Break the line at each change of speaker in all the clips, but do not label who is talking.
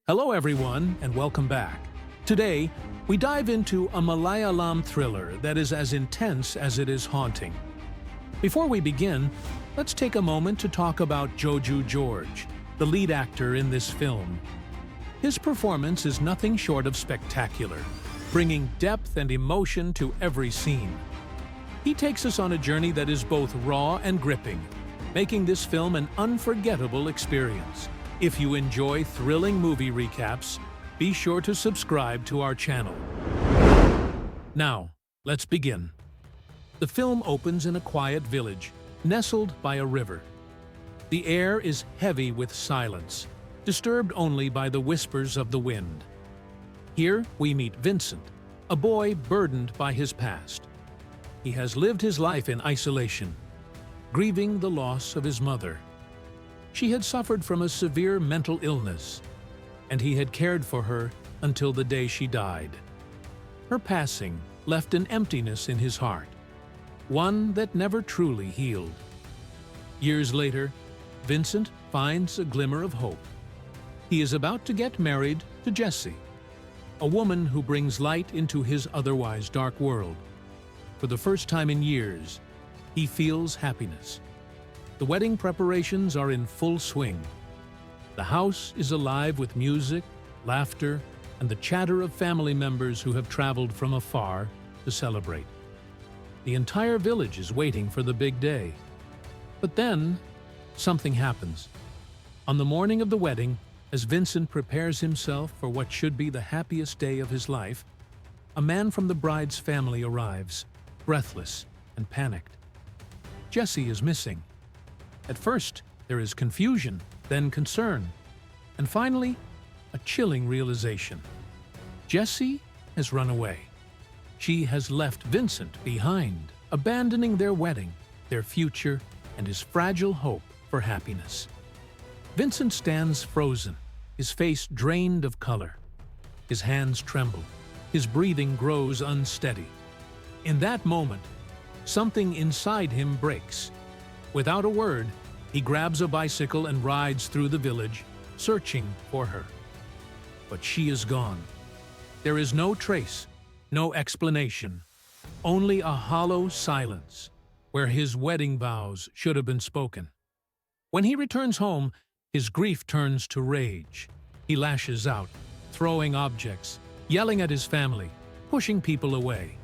Hello everyone, and welcome back. Today, we dive into a Malayalam thriller that is as intense as it is haunting. Before we begin, let's take a moment to talk about Joju George, the lead actor in this film. His performance is nothing short of spectacular, bringing depth and emotion to every scene. He takes us on a journey that is both raw and gripping, making this film an unforgettable experience. If you enjoy thrilling movie recaps, be sure to subscribe to our channel. Now, let's begin. The film opens in a quiet village, nestled by a river. The air is heavy with silence, disturbed only by the whispers of the wind. Here we meet Vincent, a boy burdened by his past. He has lived his life in isolation, grieving the loss of his mother. She had suffered from a severe mental illness, and he had cared for her until the day she died. Her passing left an emptiness in his heart, one that never truly healed. Years later, Vincent finds a glimmer of hope. He is about to get married to Jessie, a woman who brings light into his otherwise dark world. For the first time in years, he feels happiness. The wedding preparations are in full swing. The house is alive with music, laughter, and the chatter of family members who have traveled from afar to celebrate. The entire village is waiting for the big day. But then, something happens. On the morning of the wedding, as Vincent prepares himself for what should be the happiest day of his life, a man from the bride's family arrives, breathless and panicked. Jessie is missing. At first, there is confusion, then concern, and finally, a chilling realization. Jessie has run away. She has left Vincent behind, abandoning their wedding, their future, and his fragile hope for happiness. Vincent stands frozen, his face drained of color. His hands tremble, his breathing grows unsteady. In that moment, something inside him breaks. Without a word, he grabs a bicycle and rides through the village, searching for her. But she is gone. There is no trace, no explanation, only a hollow silence where his wedding vows should have been spoken. When he returns home, his grief turns to rage. He lashes out, throwing objects, yelling at his family, pushing people away.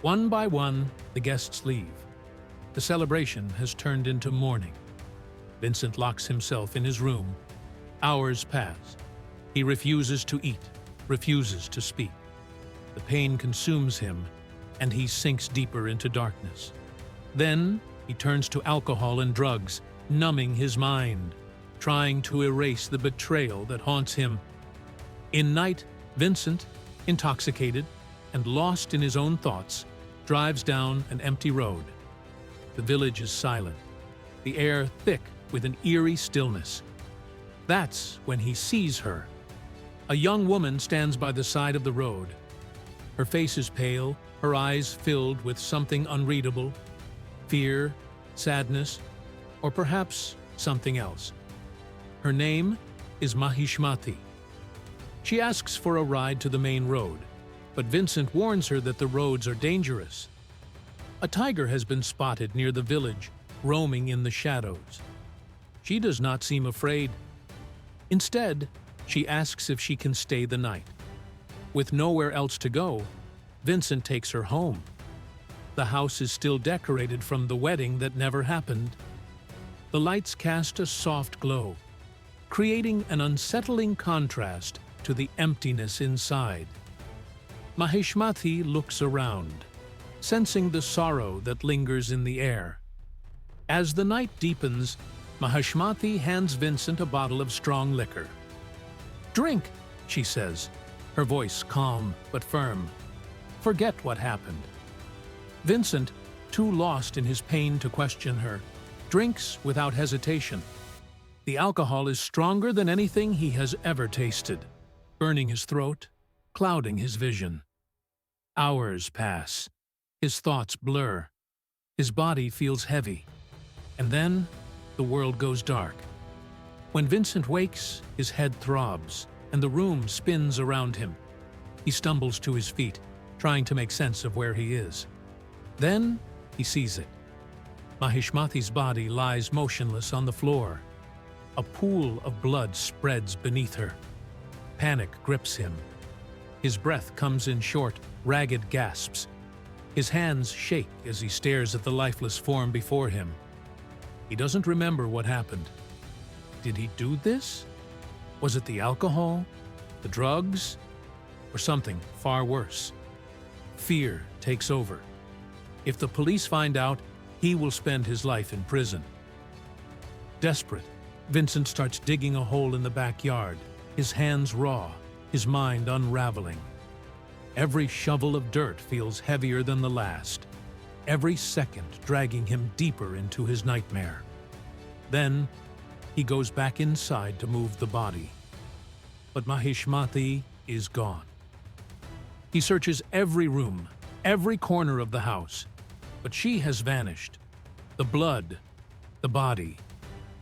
One by one, the guests leave. The celebration has turned into mourning. Vincent locks himself in his room. Hours pass. He refuses to eat, refuses to speak. The pain consumes him, and he sinks deeper into darkness. Then he turns to alcohol and drugs, numbing his mind, trying to erase the betrayal that haunts him. In night, Vincent, intoxicated and lost in his own thoughts, drives down an empty road. The village is silent, the air thick with an eerie stillness. That's when he sees her. A young woman stands by the side of the road. Her face is pale, her eyes filled with something unreadable, fear, sadness, or perhaps something else. Her name is Mahishmathi. She asks for a ride to the main road, but Vincent warns her that the roads are dangerous. A tiger has been spotted near the village, roaming in the shadows. She does not seem afraid. Instead, she asks if she can stay the night. With nowhere else to go, Vincent takes her home. The house is still decorated from the wedding that never happened. The lights cast a soft glow, creating an unsettling contrast to the emptiness inside. Mahishmathi looks around, sensing the sorrow that lingers in the air. As the night deepens, Mahishmathi hands Vincent a bottle of strong liquor. "Drink," she says, her voice calm but firm. "Forget what happened." Vincent, too lost in his pain to question her, drinks without hesitation. The alcohol is stronger than anything he has ever tasted, burning his throat, clouding his vision. Hours pass. His thoughts blur. His body feels heavy. And then, the world goes dark. When Vincent wakes, his head throbs, and the room spins around him. He stumbles to his feet, trying to make sense of where he is. Then he sees it. Mahishmathi's body lies motionless on the floor. A pool of blood spreads beneath her. Panic grips him. His breath comes in short, ragged gasps. His hands shake as he stares at the lifeless form before him. He doesn't remember what happened. Did he do this? Was it the alcohol, the drugs, or something far worse? Fear takes over. If the police find out, he will spend his life in prison. Desperate, Vincent starts digging a hole in the backyard, his hands raw, his mind unraveling. Every shovel of dirt feels heavier than the last, every second dragging him deeper into his nightmare. Then, he goes back inside to move the body. But Mahishmathi is gone. He searches every room, every corner of the house, but she has vanished. The blood, the body,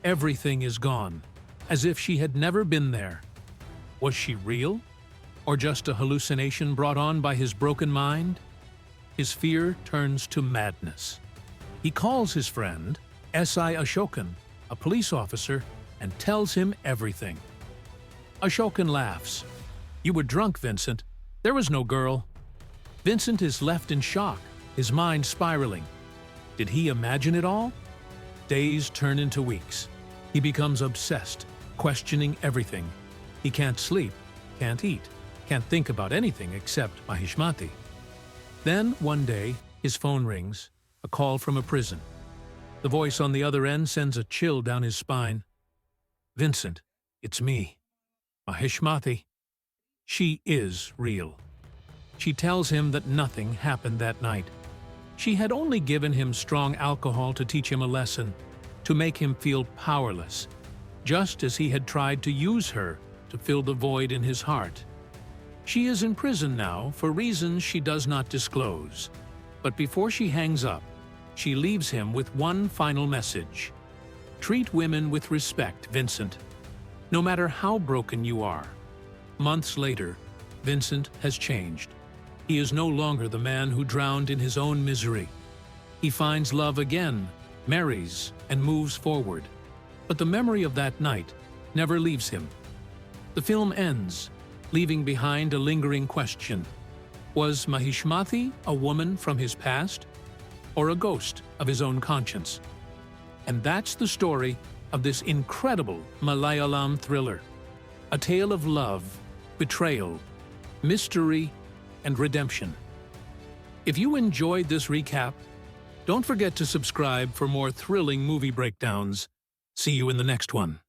everything is gone, as if she had never been there. Was she real? Or just a hallucination brought on by his broken mind? His fear turns to madness. He calls his friend, S.I. Ashokan, a police officer, and tells him everything. Ashokan laughs. "You were drunk, Vincent. There was no girl." Vincent is left in shock, his mind spiraling. Did he imagine it all? Days turn into weeks. He becomes obsessed, questioning everything. He can't sleep, can't eat, can't think about anything except Mahishmathi. Then, one day, his phone rings, a call from a prison. The voice on the other end sends a chill down his spine. "Vincent, it's me, Mahishmathi." She is real. She tells him that nothing happened that night. She had only given him strong alcohol to teach him a lesson, to make him feel powerless, just as he had tried to use her to fill the void in his heart. She is in prison now for reasons she does not disclose. But before she hangs up, she leaves him with one final message. Treat women with respect, Vincent. No matter how broken you are. Months later, Vincent has changed. He is no longer the man who drowned in his own misery. He finds love again, marries, and moves forward. But the memory of that night never leaves him. The film ends, leaving behind a lingering question. Was Mahishmathi a woman from his past, or a ghost of his own conscience? And that's the story of this incredible Malayalam thriller. A tale of love, betrayal, mystery, and redemption. If you enjoyed this recap, don't forget to subscribe for more thrilling movie breakdowns. See you in the next one.